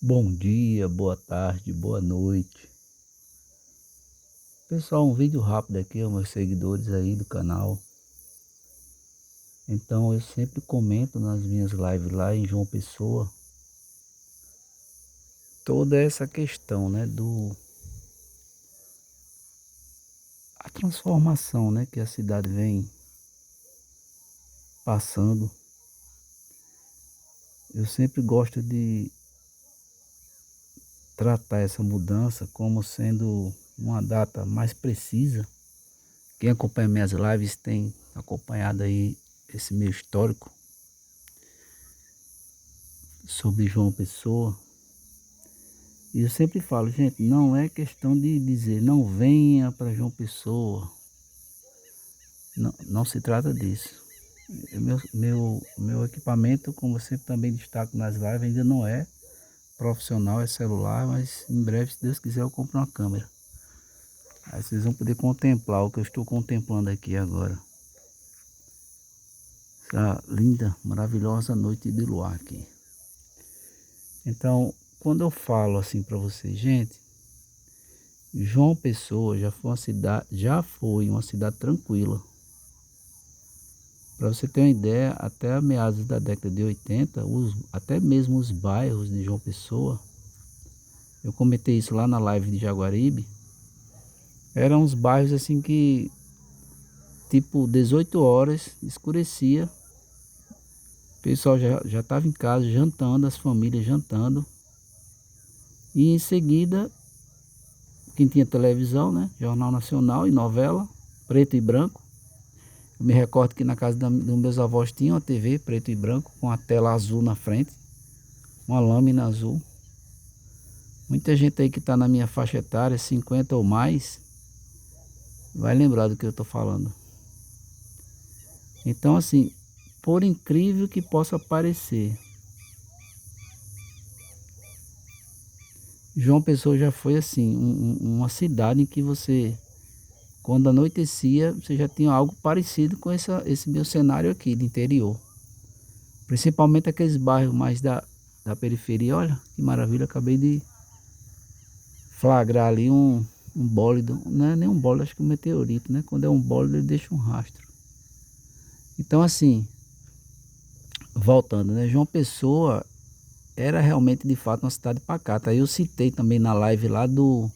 Bom dia, boa tarde, boa noite. Pessoal, um vídeo rápido aqui aos meus seguidores aí do canal. Então eu sempre comento nas minhas lives lá em João Pessoa toda essa questão, né, a transformação, né, que a cidade vem passando. Eu sempre gosto de tratar essa mudança como sendo uma data mais precisa. Quem acompanha minhas lives tem acompanhado aí esse meu histórico sobre João Pessoa. E eu sempre falo, gente, não é questão de dizer não venha para João Pessoa. Não, não se trata disso. Meu equipamento, como eu sempre também destaco nas lives, ainda não é profissional, é celular, mas em breve, se Deus quiser, eu compro uma câmera. Aí vocês vão poder contemplar o que eu estou contemplando aqui agora. Essa linda, maravilhosa noite de luar aqui. Então, quando eu falo assim para vocês, gente, João Pessoa já foi uma cidade tranquila. Para você ter uma ideia, até meados da década de 80, até mesmo os bairros de João Pessoa, eu comentei isso lá na live de Jaguaribe, eram uns bairros assim que, tipo, 18 horas, escurecia, o pessoal já estava em casa jantando, as famílias jantando, e em seguida, quem tinha televisão, né, Jornal Nacional e novela, preto e branco. Eu me recordo que na casa dos meus avós tinha uma TV preto e branco com a tela azul na frente, uma lâmina azul. Muita gente aí que está na minha faixa etária, 50 ou mais, vai lembrar do que eu estou falando. Então, assim, por incrível que possa parecer, João Pessoa já foi assim, uma cidade em que você, quando anoitecia, você já tinha algo parecido com esse meu cenário aqui de interior. Principalmente aqueles bairros mais da periferia. Olha que maravilha, acabei de flagrar ali um bólido, não é nem um bólido, acho que um meteorito, né? Quando é um bólido ele deixa um rastro. Então assim, voltando, né? João Pessoa era realmente de fato uma cidade pacata. Aí eu citei também na live lá do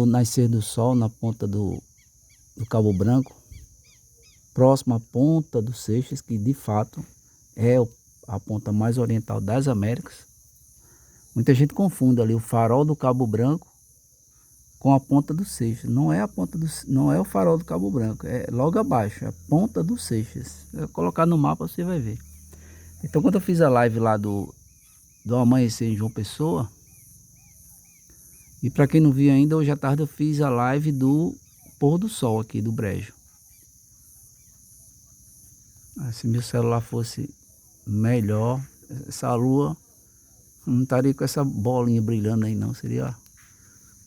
nascer do sol na ponta do Cabo Branco, próximo à ponta do Seixas, que de fato é a ponta mais oriental das Américas. Muita gente confunde ali o farol do Cabo Branco com a ponta do Seixas. Não é a ponta não é o farol do Cabo Branco, é logo abaixo, é a ponta do Seixas. Se eu colocar no mapa você vai ver. Então quando eu fiz a live lá do amanhecer em João Pessoa, e para quem não viu ainda, hoje à tarde eu fiz a live do pôr do sol aqui do Brejo. Se meu celular fosse melhor, essa lua não estaria com essa bolinha brilhando aí não, seria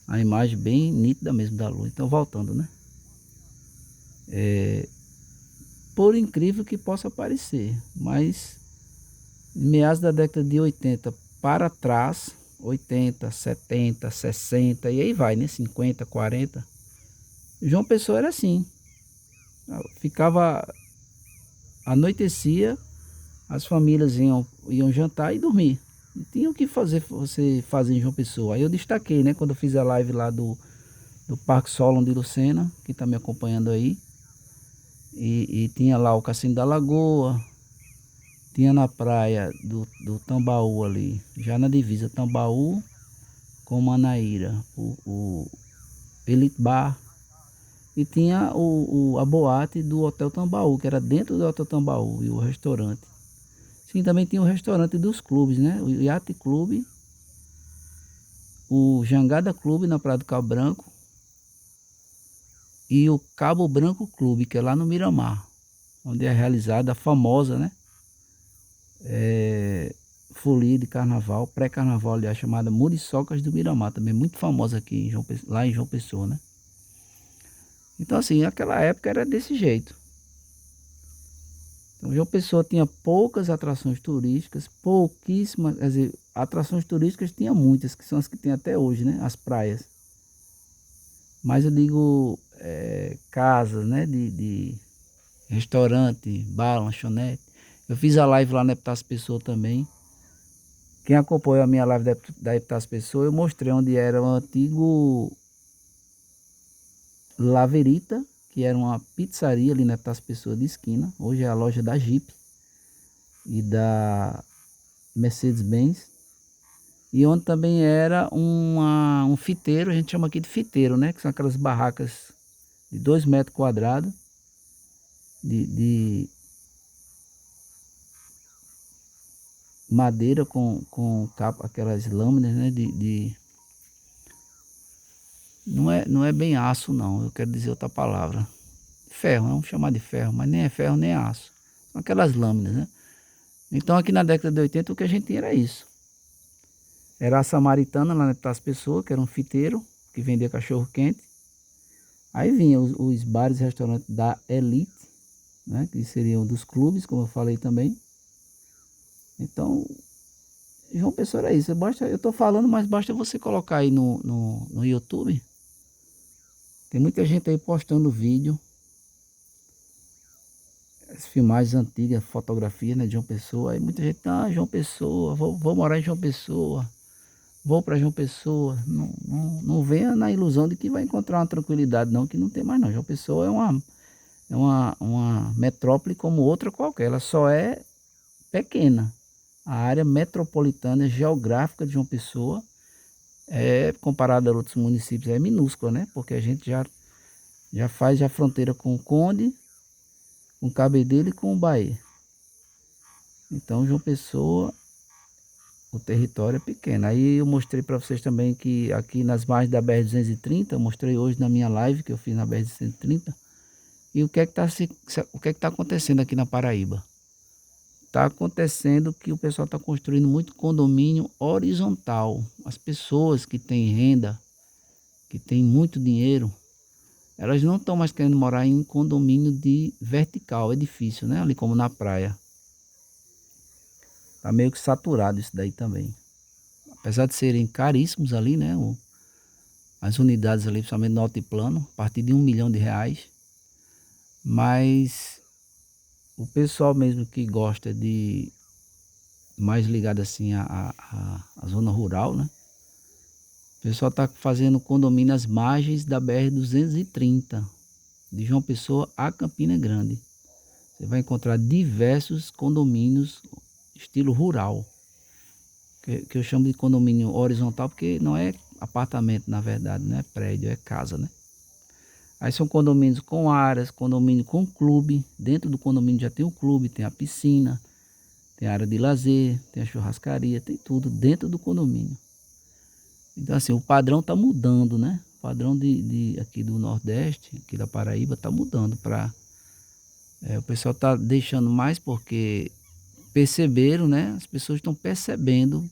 a imagem bem nítida mesmo da lua. Então voltando, né? Por incrível que possa parecer, mas em meados da década de 80 para trás, 80, 70, 60 e aí vai, né? 50, 40. João Pessoa era assim. Ficava, anoitecia, as famílias iam jantar e dormir. E tinha o que fazer, você fazer em João Pessoa. Aí eu destaquei, né? Quando eu fiz a live lá do Parque Solon de Lucena, que está me acompanhando aí. E tinha lá o Cassino da Lagoa, tinha na praia do Tambaú ali, já na divisa Tambaú com Manaíra, o Elite Bar. E tinha a boate do Hotel Tambaú, que era dentro do Hotel Tambaú, e o restaurante. Sim, também tinha o restaurante dos clubes, né? O Yacht Clube, o Jangada Clube na Praia do Cabo Branco e o Cabo Branco Clube, que é lá no Miramar, onde é realizada a famosa, né? Folia de carnaval, pré-carnaval, aliás, chamada Muriçocas do Miramar, também muito famosa aqui lá em João Pessoa, né? Então assim, naquela época era desse jeito. Então, João Pessoa tinha poucas atrações turísticas, pouquíssimas, quer dizer, atrações turísticas tinha muitas, que são as que tem até hoje, né? As praias. Mas eu digo casas, né? De restaurante, bar, lanchonete. Eu fiz a live lá na Epitácio Pessoa também. Quem acompanhou a minha live da Epitácio Pessoa, eu mostrei onde era o antigo Laverita, que era uma pizzaria ali na Epitácio Pessoa de esquina. Hoje é a loja da Jeep e da Mercedes-Benz. E onde também era um fiteiro, a gente chama aqui de fiteiro, né? Que são aquelas barracas de 2 metros quadrados, de madeira com capa, aquelas lâminas, né? Não é bem aço, não, eu quero dizer outra palavra. Ferro, vamos chamar de ferro, mas nem é ferro nem é aço. São aquelas lâminas, né? Então aqui na década de 80 o que a gente tinha era isso. Era a Samaritana lá nas pessoas, que era um fiteiro, que vendia cachorro quente. Aí vinha os bares e restaurantes da elite, né? Que seriam dos clubes, como eu falei também. Então, João Pessoa era isso. Eu estou falando, mas basta você colocar aí no YouTube. Tem muita gente aí postando vídeo. As filmagens antigas, fotografias, né, de João Pessoa. Aí muita gente, João Pessoa, vou morar em João Pessoa. Vou para João Pessoa. Não venha na ilusão de que vai encontrar uma tranquilidade, não, que não tem mais não. João Pessoa é uma metrópole como outra qualquer. Ela só é pequena. A área metropolitana geográfica de João Pessoa comparada a outros municípios, é minúscula, né? Porque a gente já faz a fronteira com o Conde, com o Cabedelo e com o Bahia. Então, João Pessoa, o território é pequeno. Aí eu mostrei para vocês também que aqui nas margens da BR-230, eu mostrei hoje na minha live que eu fiz na BR-230, e o que é que tá acontecendo aqui na Paraíba? Está acontecendo que o pessoal está construindo muito condomínio horizontal. As pessoas que têm renda, que têm muito dinheiro, elas não estão mais querendo morar em condomínio de vertical, é difícil, né? Ali como na praia. Tá meio que saturado isso daí também. Apesar de serem caríssimos ali, né? As unidades ali, principalmente no altiplano, a partir de R$1 milhão. Mas o pessoal mesmo que gosta de mais ligado assim à zona rural, né? O pessoal está fazendo condomínio às margens da BR-230, de João Pessoa a Campina Grande. Você vai encontrar diversos condomínios estilo rural, que eu chamo de condomínio horizontal, porque não é apartamento, na verdade, não é prédio, é casa, né? Aí são condomínios com áreas, condomínio com clube. Dentro do condomínio já tem o clube, tem a piscina, tem a área de lazer, tem a churrascaria, tem tudo dentro do condomínio. Então assim, o padrão está mudando, né? O padrão aqui do Nordeste, aqui da Paraíba, está mudando para... o pessoal está deixando mais porque perceberam, né? As pessoas estão percebendo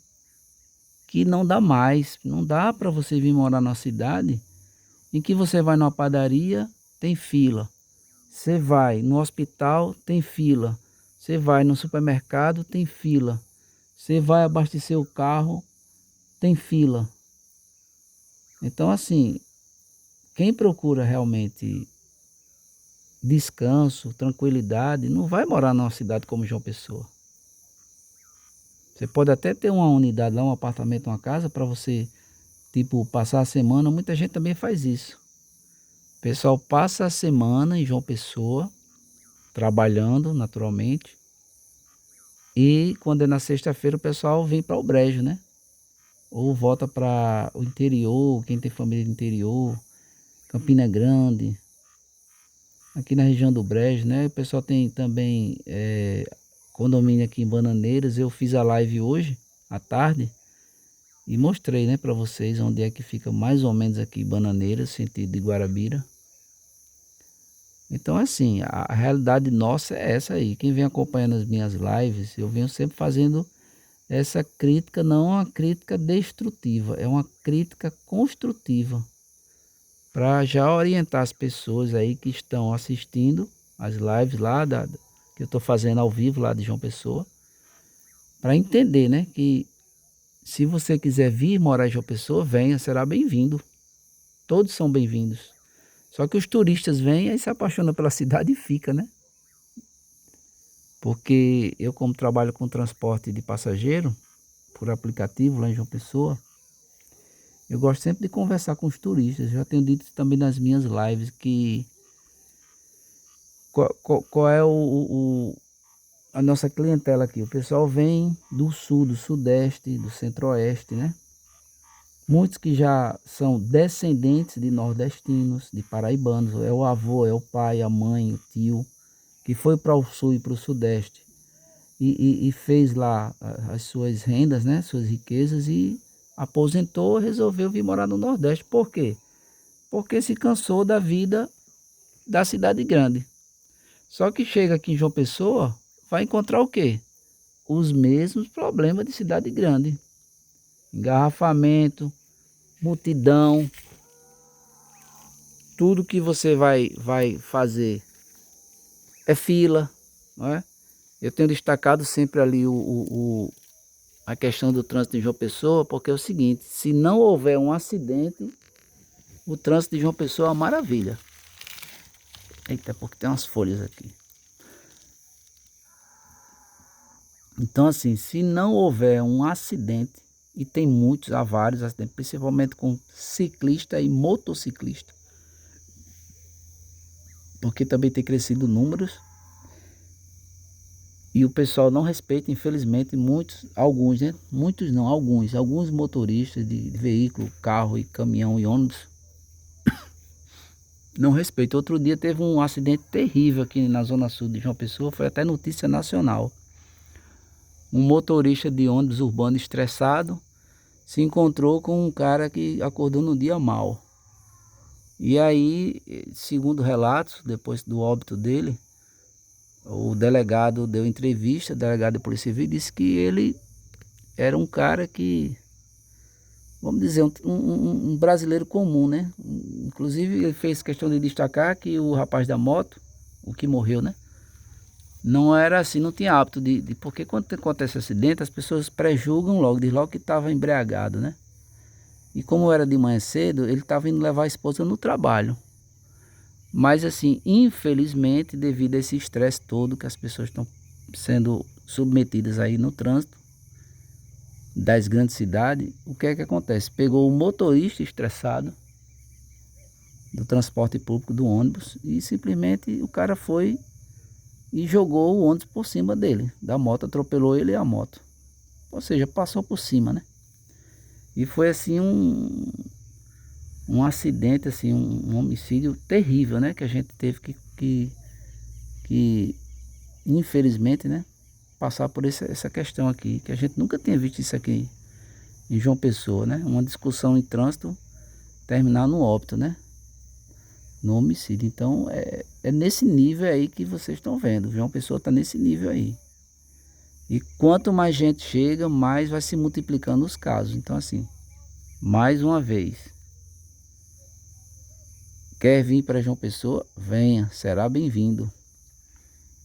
que não dá mais. Não dá para você vir morar na cidade em que você vai numa padaria, tem fila. Você vai no hospital, tem fila. Você vai no supermercado, tem fila. Você vai abastecer o carro, tem fila. Então, assim, quem procura realmente descanso, tranquilidade, não vai morar numa cidade como João Pessoa. Você pode até ter uma unidade lá, um apartamento, uma casa, para você, tipo, passar a semana. Muita gente também faz isso. O pessoal passa a semana em João Pessoa, trabalhando naturalmente. E quando é na sexta-feira, o pessoal vem para o Brejo, né? Ou volta para o interior, quem tem família no interior, Campina Grande, aqui na região do Brejo, né? O pessoal tem também condomínio aqui em Bananeiras. Eu fiz a live hoje, à tarde, e mostrei, né, para vocês onde é que fica mais ou menos aqui Bananeiras, sentido de Guarabira. Então, assim, a realidade nossa é essa aí. Quem vem acompanhando as minhas lives, eu venho sempre fazendo essa crítica, não é uma crítica destrutiva, é uma crítica construtiva, para já orientar as pessoas aí que estão assistindo as lives lá, que eu estou fazendo ao vivo lá de João Pessoa, para entender, né, que se você quiser vir morar em João Pessoa, venha, será bem-vindo. Todos são bem-vindos. Só que os turistas vêm e se apaixonam pela cidade e fica, né? Porque eu, como trabalho com transporte de passageiro, por aplicativo lá em João Pessoa, eu gosto sempre de conversar com os turistas. Já tenho dito também nas minhas lives que qual é a nossa clientela aqui. O pessoal vem do sul, do sudeste, do centro-oeste, né? Muitos que já são descendentes de nordestinos, de paraibanos. É o avô, é o pai, a mãe, o tio, que foi para o sul e para o sudeste e fez lá as suas rendas, né? Suas riquezas e aposentou, resolveu vir morar no Nordeste. Por quê? Porque se cansou da vida da cidade grande. Só que chega aqui em João Pessoa, vai encontrar o quê? Os mesmos problemas de cidade grande. Engarrafamento, multidão, tudo que você vai fazer é fila, não é? Eu tenho destacado sempre ali a questão do trânsito de João Pessoa, porque é o seguinte, se não houver um acidente, o trânsito de João Pessoa é uma maravilha. Eita, porque tem umas folhas aqui. Então assim, se não houver um acidente, e tem muitos, há vários acidentes, principalmente com ciclista e motociclista, porque também tem crescido números, e o pessoal não respeita, infelizmente, alguns, né? Muitos não, alguns motoristas de veículo, carro e caminhão e ônibus não respeitam. Outro dia teve um acidente terrível aqui na zona sul de João Pessoa, foi até notícia nacional. Um motorista de ônibus urbano estressado se encontrou com um cara que acordou no dia mal. E aí, segundo relatos, depois do óbito dele, o delegado deu entrevista, o delegado de Polícia Civil, disse que ele era um cara que, vamos dizer, um brasileiro comum, né? Inclusive ele fez questão de destacar que o rapaz da moto, o que morreu, né? Não era assim, não tinha hábito porque quando acontece acidente, as pessoas prejulgam logo, diz logo que estava embriagado, né? E como era de manhã cedo, ele estava indo levar a esposa no trabalho. Mas assim, infelizmente, devido a esse estresse todo que as pessoas estão sendo submetidas aí no trânsito das grandes cidades, o que é que acontece? Pegou o motorista estressado do transporte público, do ônibus, e simplesmente o cara foi e jogou o ônibus por cima dele, da moto, atropelou ele e a moto. Ou seja, passou por cima, né? E foi assim um acidente, assim, um homicídio terrível, né? Que a gente teve que infelizmente, né? Passar por essa questão aqui, que a gente nunca tinha visto isso aqui em João Pessoa, né? Uma discussão em trânsito terminar no óbito, né? No homicídio. Então é nesse nível aí que vocês estão vendo. João Pessoa está nesse nível aí. E quanto mais gente chega, mais vai se multiplicando os casos. Então assim, mais uma vez, quer vir para João Pessoa? Venha, será bem-vindo.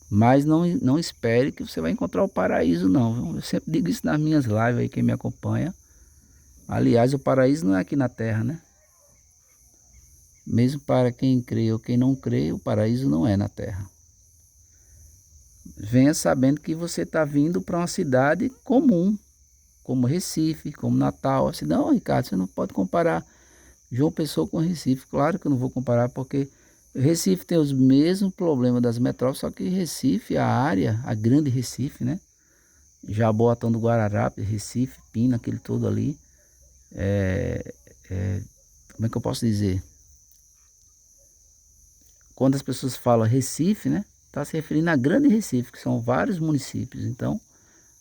Mas não espere que você vai encontrar o paraíso não, viu? Eu sempre digo isso nas minhas lives aí, quem me acompanha. Aliás, o paraíso não é aqui na terra, né? Mesmo para quem crê ou quem não crê, o paraíso não é na terra. Venha sabendo que você está vindo para uma cidade comum, como Recife, como Natal. Assim, não, Ricardo, você não pode comparar João Pessoa com Recife. Claro que eu não vou comparar, porque Recife tem os mesmos problemas das metrópoles, só que Recife, a área, a grande Recife, né? Jaboatão do Guararapes, Recife, Pina, aquele todo ali. Como é que eu posso dizer? Quando as pessoas falam Recife, né? Está se referindo à grande Recife, que são vários municípios. Então,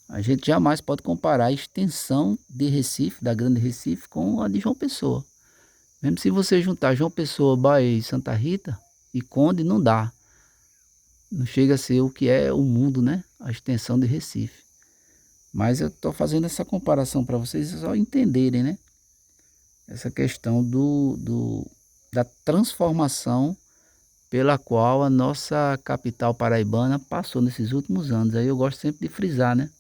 a gente jamais pode comparar a extensão de Recife, da grande Recife, com a de João Pessoa. Mesmo se você juntar João Pessoa, Bahia e Santa Rita e Conde, não dá. Não chega a ser o que é o mundo, né? A extensão de Recife. Mas eu estou fazendo essa comparação para vocês só entenderem, né? Essa questão da transformação pela qual a nossa capital paraibana passou nesses últimos anos. Aí eu gosto sempre de frisar, né?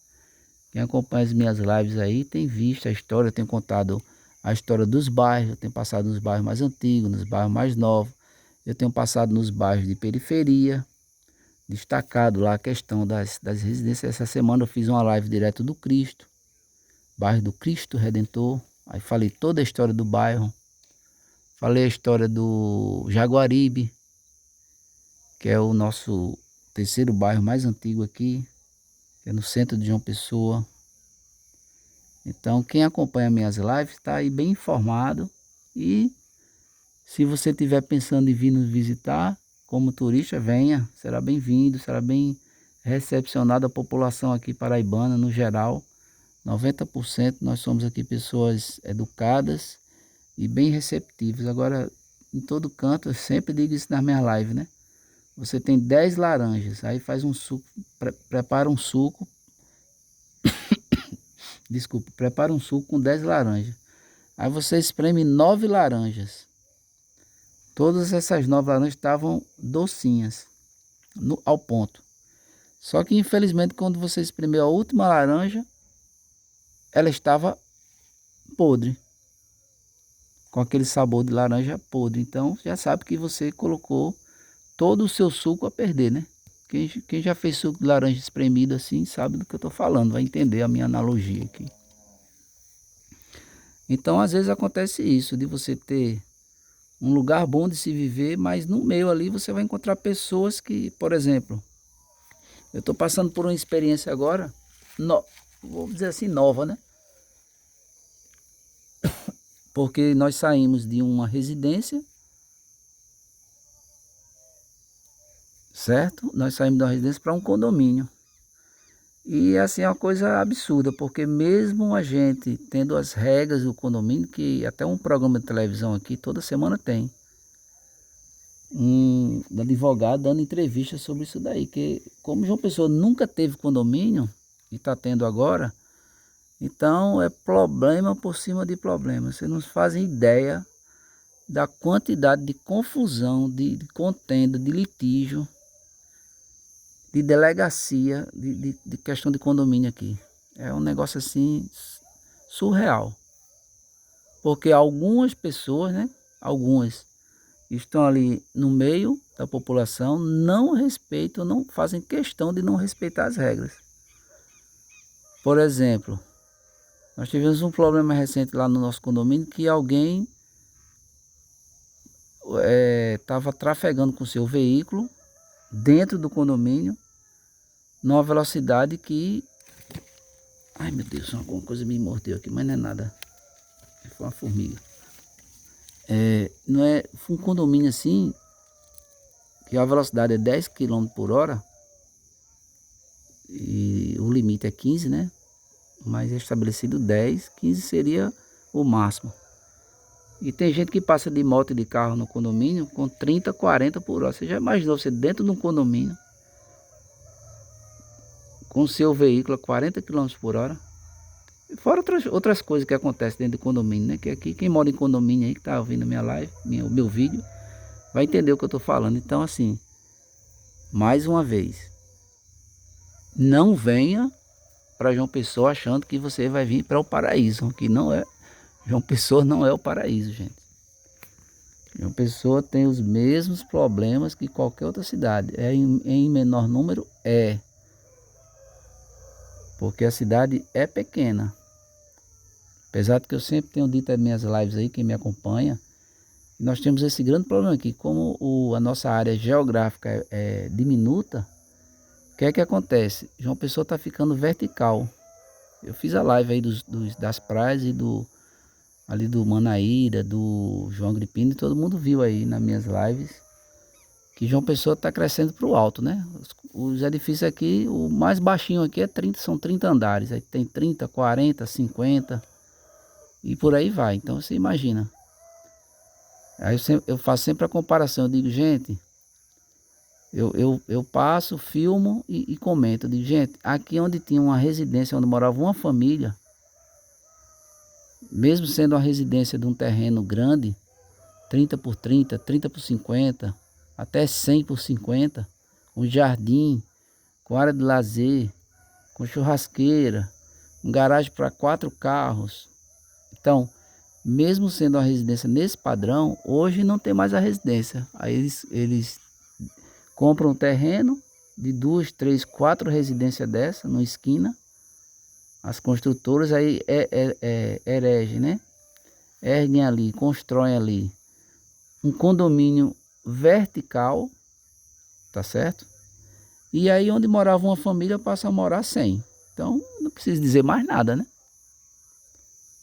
Quem acompanha as minhas lives aí tem visto a história, eu tenho contado a história dos bairros, eu tenho passado nos bairros mais antigos, nos bairros mais novos, eu tenho passado nos bairros de periferia, destacado lá a questão das residências. Essa semana eu fiz uma live direto do Cristo, bairro do Cristo Redentor, aí falei toda a história do bairro, falei a história do Jaguaribe, que é o nosso terceiro bairro mais antigo aqui, que é no centro de João Pessoa. Então quem acompanha minhas lives está aí bem informado, e se você estiver pensando em vir nos visitar como turista, venha, será bem-vindo, será bem recepcionado. A população aqui paraibana no geral, 90% nós somos aqui pessoas educadas e bem receptivas. Agora, em todo canto, eu sempre digo isso nas minhas lives, né? Você tem 10 laranjas, aí faz um suco, prepara um suco, desculpa, prepara um suco com 10 laranjas. Aí você espreme 9 laranjas. Todas essas 9 laranjas estavam docinhas, ao ponto. Só que infelizmente quando você espremeu a última laranja, ela estava podre, com aquele sabor de laranja podre. Então já sabe que você colocou todo o seu suco a perder, né? Quem já fez suco de laranja espremido assim sabe do que eu estou falando, vai entender a minha analogia aqui. Então às vezes acontece isso, de você ter um lugar bom de se viver, mas no meio ali você vai encontrar pessoas que, por exemplo, eu estou passando por uma experiência agora, vou dizer assim, nova, né? Porque nós saímos de uma residência, certo? Nós saímos de uma residência para um condomínio. E assim é uma coisa absurda, porque mesmo a gente tendo as regras do condomínio, que até um programa de televisão aqui toda semana tem um advogado dando entrevista sobre isso daí, que como João Pessoa nunca teve condomínio e está tendo agora, então é problema por cima de problema. Vocês não fazem ideia da quantidade de confusão, de contenda, de litígio, de delegacia, de questão de condomínio aqui. É um negócio assim surreal. Porque algumas pessoas, né? Algumas estão ali no meio da população, não respeitam, não fazem questão de não respeitar as regras. Por exemplo, nós tivemos um problema recente lá no nosso condomínio, que alguém estava trafegando com seu veículo dentro do condomínio numa velocidade que... Ai meu Deus, alguma coisa me mordeu aqui, mas não é nada. Foi uma formiga. Não é, foi um condomínio assim, que a velocidade é 10 km por hora, e o limite é 15, né? Mas é estabelecido 10, 15 seria o máximo. E tem gente que passa de moto e de carro no condomínio com 30, 40 por hora. Você já imaginou você dentro de um condomínio com seu veículo a 40 km por hora? Fora outras coisas que acontecem dentro do condomínio, né? Que aqui quem mora em condomínio aí, que tá ouvindo a minha live, o meu vídeo, vai entender o que eu tô falando. Então assim, mais uma vez, não venha para João Pessoa achando que você vai vir para o paraíso, que não é. João Pessoa não é o paraíso, gente. João Pessoa tem os mesmos problemas que qualquer outra cidade. É em menor número? É. Porque a cidade é pequena. Apesar de que eu sempre tenho dito nas minhas lives aí, quem me acompanha, nós temos esse grande problema aqui. Como a nossa área geográfica é diminuta, o que é que acontece? João Pessoa está ficando vertical. Eu fiz a live aí das praias e ali do Manaíra, do João Agripino, e todo mundo viu aí nas minhas lives que João Pessoa está crescendo para o alto, né? Os edifícios aqui, o mais baixinho aqui é 30, são 30 andares, aí tem 30, 40, 50 e por aí vai. Então você imagina. Aí eu faço sempre a comparação, eu digo, gente, eu passo, filmo e comento, eu digo, gente, aqui onde tinha uma residência, onde morava uma família, mesmo sendo uma residência de um terreno grande, 30 por 30, 30 por 50, até 100 por 50, um jardim, com área de lazer, com churrasqueira, um garagem para 4 carros. Então, mesmo sendo uma residência nesse padrão, hoje não tem mais a residência. Aí eles compram um terreno de 2, 3, 4 residências dessa, numa esquina. As construtoras aí erigem, né? Erguem ali, constroem ali um condomínio vertical, tá certo? E aí onde morava uma família passa a morar 100. Então não precisa dizer mais nada, né?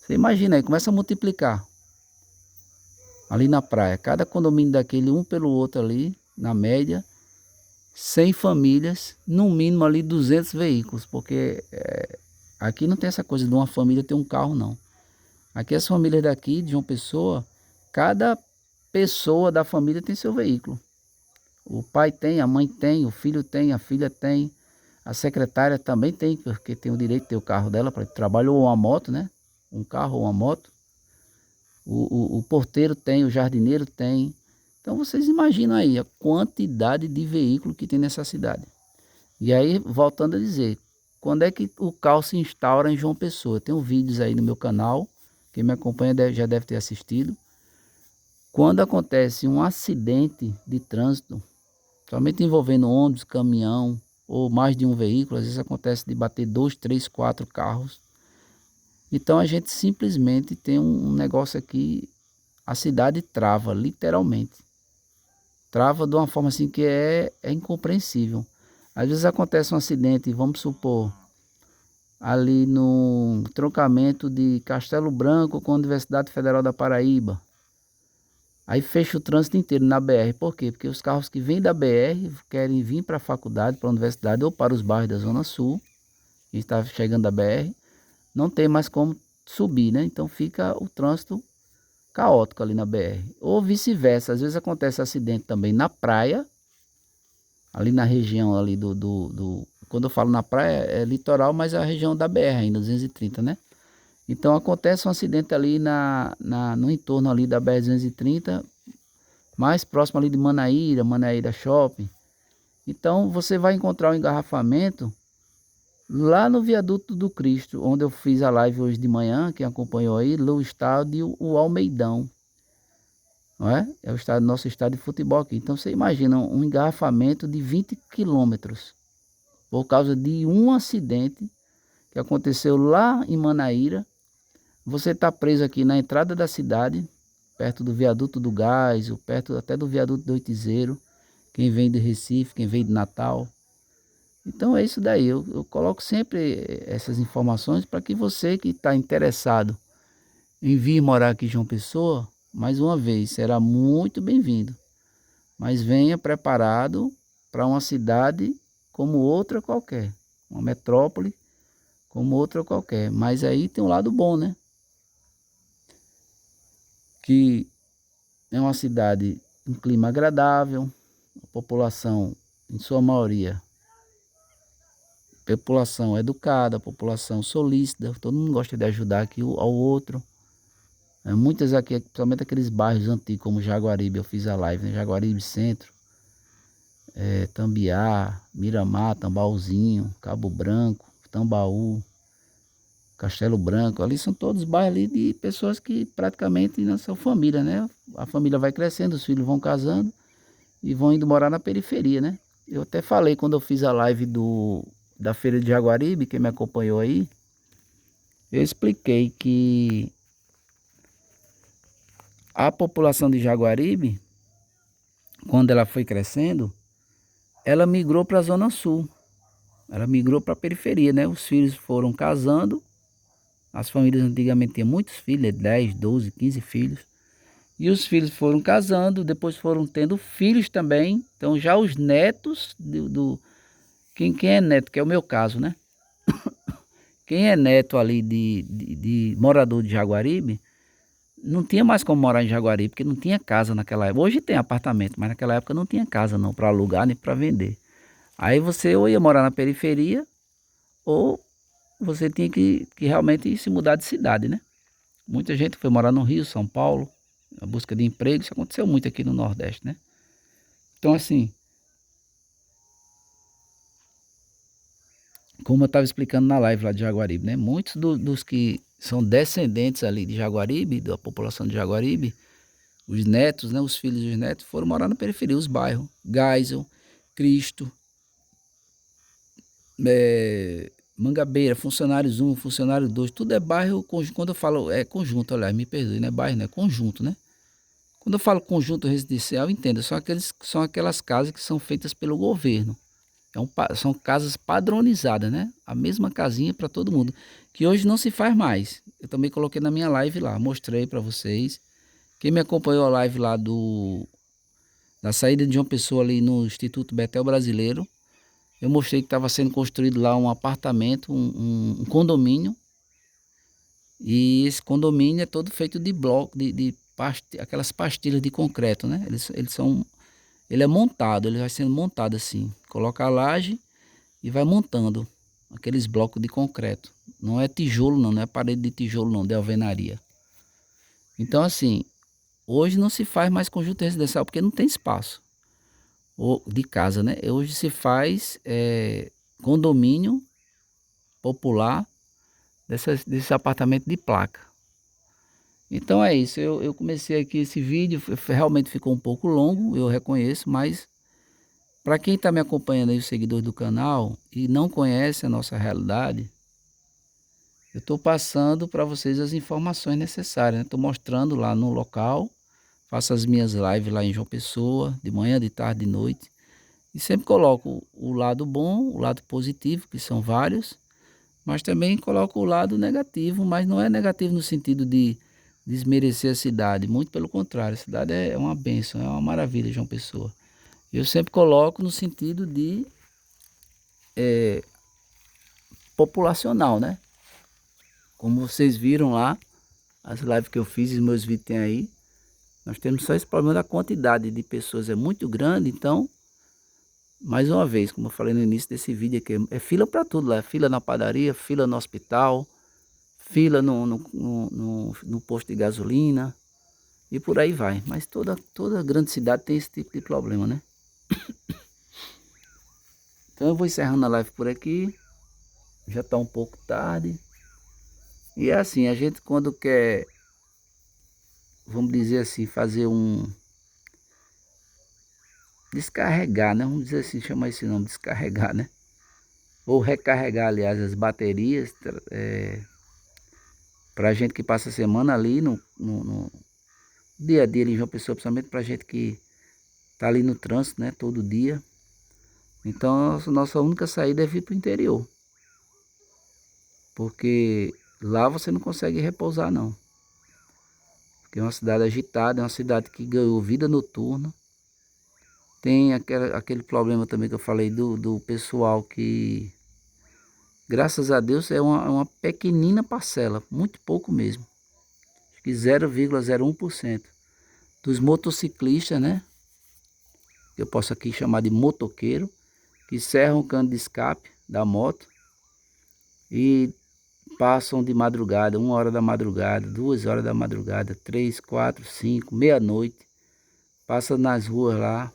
Você imagina aí, começa a multiplicar. Ali na praia, cada condomínio daquele, um pelo outro ali, na média, 100 famílias, no mínimo ali 200 veículos, porque aqui não tem essa coisa de uma família ter um carro, não. Aqui as famílias daqui, de João Pessoa, cada pessoa da família tem seu veículo. O pai tem, a mãe tem, o filho tem, a filha tem, a secretária também tem, porque tem o direito de ter o carro dela para trabalho, ou uma moto, né? Um carro ou uma moto. O porteiro tem, o jardineiro tem. Então vocês imaginam aí a quantidade de veículo que tem nessa cidade. E aí, voltando a dizer, quando é que o caos se instaura em João Pessoa? Tem vídeos aí no meu canal, quem me acompanha já deve ter assistido. Quando acontece um acidente de trânsito, somente envolvendo ônibus, caminhão ou mais de um veículo, às vezes acontece de bater 2, 3, 4 carros. Então a gente simplesmente tem um negócio aqui, a cidade trava, literalmente. Trava de uma forma assim que é incompreensível. Às vezes acontece um acidente, vamos supor, ali no trocamento de Castelo Branco com a Universidade Federal da Paraíba. Aí fecha o trânsito inteiro na BR. Por quê? Porque os carros que vêm da BR querem vir para a faculdade, para a universidade ou para os bairros da Zona Sul, que está chegando da BR, não tem mais como subir, né? Então fica o trânsito caótico ali na BR. Ou vice-versa, às vezes acontece acidente também na praia, ali na região ali quando eu falo na praia é litoral, mas é a região da BR ainda, 230, né? Então acontece um acidente ali no entorno ali da BR-230, mais próximo ali de Manaíra Shopping. Então você vai encontrar um engarrafamento lá no Viaduto do Cristo, onde eu fiz a live hoje de manhã, quem acompanhou aí, no estádio o Almeidão. Não é? É o estádio, nosso estádio de futebol aqui. Então você imagina um engarrafamento de 20 quilômetros por causa de um acidente que aconteceu lá em Manaíra. Você está preso aqui na entrada da cidade, perto do Viaduto do Gás, ou perto até do Viaduto do Oitizeiro, quem vem de Recife, quem vem de Natal. Então é isso daí, eu coloco sempre essas informações para que você que está interessado em vir morar aqui em João Pessoa, mais uma vez, será muito bem-vindo. Mas venha preparado para uma cidade como outra qualquer, uma metrópole como outra qualquer. Mas aí tem um lado bom, né? Que é uma cidade, um clima agradável, a população, em sua maioria, população educada, população solícita, todo mundo gosta de ajudar aqui ao outro. Muitas aqui, principalmente aqueles bairros antigos, como Jaguaribe, eu fiz a live, né? Jaguaribe Centro, Tambiá, Miramar, Tambaúzinho, Cabo Branco, Tambaú, Castelo Branco, ali são todos bairros ali de pessoas que praticamente não são família, né? A família vai crescendo, os filhos vão casando e vão indo morar na periferia, né? Eu até falei quando eu fiz a live da Feira de Jaguaribe, quem me acompanhou aí, eu expliquei que a população de Jaguaribe, quando ela foi crescendo, ela migrou para a Zona Sul, ela migrou para a periferia, né? Os filhos foram casando, as famílias antigamente tinham muitos filhos, 10, 12, 15 filhos, e os filhos foram casando, depois foram tendo filhos também, então já os netos quem é neto, que é o meu caso, né? Quem é neto ali de morador de Jaguaribe, não tinha mais como morar em Jaguaribe, porque não tinha casa naquela época. Hoje tem apartamento, mas naquela época não tinha casa não, para alugar nem para vender. Aí você ou ia morar na periferia, ou você tinha que realmente se mudar de cidade, né? Muita gente foi morar no Rio, São Paulo, na busca de emprego, isso aconteceu muito aqui no Nordeste, né? Então assim, como eu estava explicando na live lá de Jaguaribe, né? Muitos dos que são descendentes ali de Jaguaribe, da população de Jaguaribe, os netos, né? Os filhos dos netos foram morar na periferia, os bairros. Geisel, Cristo, Mangabeira, Funcionários 1, Funcionário 2, tudo é bairro, quando eu falo, é conjunto, aliás, me perdoe, não é bairro, não é conjunto, né? Quando eu falo conjunto residencial, entenda, são aquelas casas que são feitas pelo governo. São casas padronizadas, né? A mesma casinha para todo mundo, que hoje não se faz mais. Eu também coloquei na minha live lá, mostrei para vocês. Quem me acompanhou a live lá da saída de uma pessoa ali no Instituto Betel Brasileiro, eu mostrei que estava sendo construído lá um apartamento, um condomínio. E esse condomínio é todo feito de bloco, aquelas pastilhas de concreto, né? Ele é montado, ele vai sendo montado assim. Coloca a laje e vai montando aqueles blocos de concreto. Não é tijolo não, não é parede de tijolo não, de alvenaria. Então assim, hoje não se faz mais conjunto residencial porque não tem espaço de casa, né? Hoje se faz condomínio popular desse apartamento de placa. Então é isso, eu comecei aqui esse vídeo, realmente ficou um pouco longo, eu reconheço, mas para quem está me acompanhando aí, os seguidores do canal, e não conhece a nossa realidade, eu estou passando para vocês as informações necessárias, né? Estou mostrando lá no local, faço as minhas lives lá em João Pessoa, de manhã, de tarde, de noite, e sempre coloco o lado bom, o lado positivo, que são vários, mas também coloco o lado negativo, mas não é negativo no sentido de desmerecer a cidade, muito pelo contrário, a cidade é uma bênção, é uma maravilha, João Pessoa. Eu sempre coloco no sentido de populacional, né? Como vocês viram lá, as lives que eu fiz, os meus vídeos tem aí, nós temos só esse problema da quantidade de pessoas, é muito grande, então, mais uma vez, como eu falei no início desse vídeo aqui, é fila para tudo lá, fila na padaria, fila no hospital, fila no posto de gasolina, e por aí vai. Mas toda grande cidade tem esse tipo de problema, né? Então eu vou encerrando a live por aqui, já está um pouco tarde. E é assim, a gente quando quer, vamos dizer assim, fazer descarregar, né? Vamos dizer assim, chamar esse nome, descarregar, né? Ou recarregar, aliás, as baterias, para a gente que passa a semana ali no dia a dia ali em João Pessoa, principalmente para a gente que tá ali no trânsito, né? Todo dia. Então, a nossa única saída é vir para o interior. Porque lá você não consegue repousar, não. Porque é uma cidade agitada, é uma cidade que ganhou vida noturna. Tem aquele problema também que eu falei do pessoal que, graças a Deus, é uma pequenina parcela, muito pouco mesmo. Acho que 0,01% dos motociclistas, né? Que eu posso aqui chamar de motoqueiro, que serram o cano de escape da moto e passam de madrugada, 1 hora da madrugada, 2 horas da madrugada, 3, 4, 5, meia-noite, passa nas ruas lá,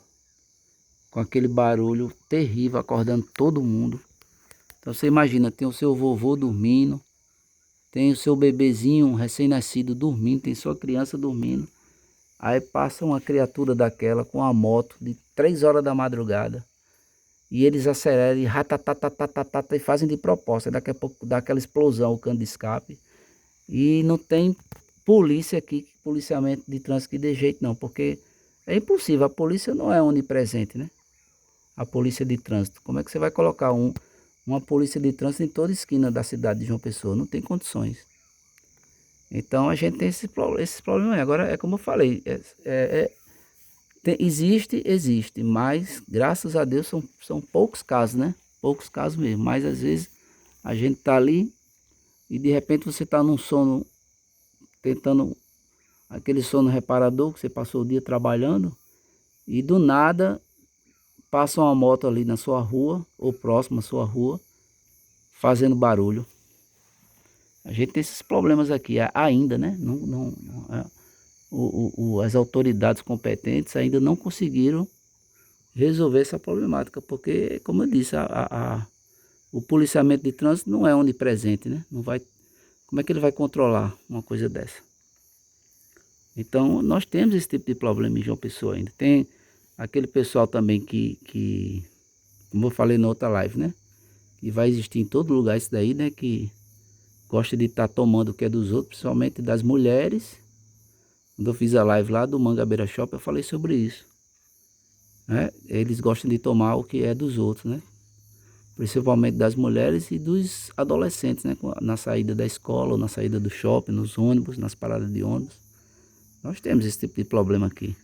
com aquele barulho terrível, acordando todo mundo. Então você imagina, tem o seu vovô dormindo, tem o seu bebezinho recém-nascido dormindo, tem sua criança dormindo. Aí passa uma criatura daquela com a moto de 3 horas da madrugada. E eles aceleram e ratatatatata e fazem de propósito. Daqui a pouco dá aquela explosão, o cano de escape. E não tem polícia aqui, policiamento de trânsito que de jeito não, porque é impossível, a polícia não é onipresente, né? A polícia de trânsito. Como é que você vai colocar uma polícia de trânsito em toda esquina da cidade de João Pessoa? Não tem condições. Então a gente tem esses problemas aí. Agora é como eu falei, existe, mas graças a Deus são poucos casos, né? Poucos casos mesmo, mas às vezes a gente tá ali e de repente você tá num sono, tentando aquele sono reparador que você passou o dia trabalhando e do nada passa uma moto ali na sua rua ou próximo à sua rua fazendo barulho. A gente tem esses problemas aqui ainda, né? As autoridades competentes ainda não conseguiram resolver essa problemática, porque, como eu disse, o policiamento de trânsito não é onipresente, né? Não vai, como é que ele vai controlar uma coisa dessa? Então, nós temos esse tipo de problema em João Pessoa ainda. Tem aquele pessoal também que como eu falei na outra live, né? Que vai existir em todo lugar isso daí, né? Que gosta de estar tomando o que é dos outros, principalmente das mulheres. Quando eu fiz a live lá do Mangabeira Shop, eu falei sobre isso, né? Eles gostam de tomar o que é dos outros, né? Principalmente das mulheres e dos adolescentes, né? Na saída da escola, ou na saída do shopping, nos ônibus, nas paradas de ônibus. Nós temos esse tipo de problema aqui.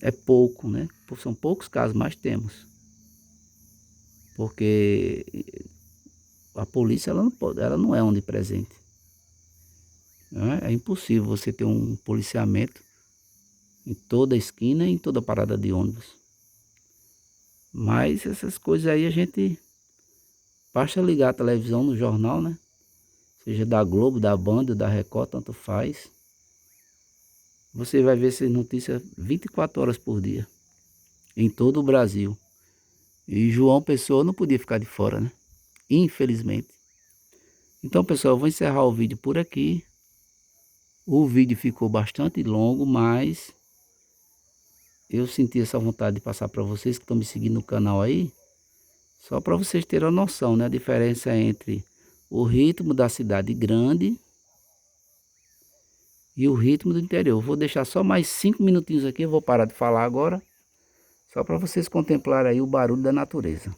É pouco, né? São poucos casos, mas temos. Porque a polícia ela não pode, ela não é onipresente, né? É impossível você ter um policiamento em toda esquina e em toda parada de ônibus. Mas essas coisas aí a gente basta ligar a televisão no jornal, né? Seja da Globo, da Band, da Record, tanto faz. Você vai ver essas notícias 24 horas por dia, em todo o Brasil. E João Pessoa não podia ficar de fora, né? Infelizmente. Então, pessoal, eu vou encerrar o vídeo por aqui. O vídeo ficou bastante longo, mas eu senti essa vontade de passar para vocês que estão me seguindo no canal aí, só para vocês terem a noção, né? A diferença entre o ritmo da cidade grande e o ritmo do interior. Eu vou deixar só mais 5 minutinhos aqui, eu vou parar de falar agora, só para vocês contemplarem aí o barulho da natureza.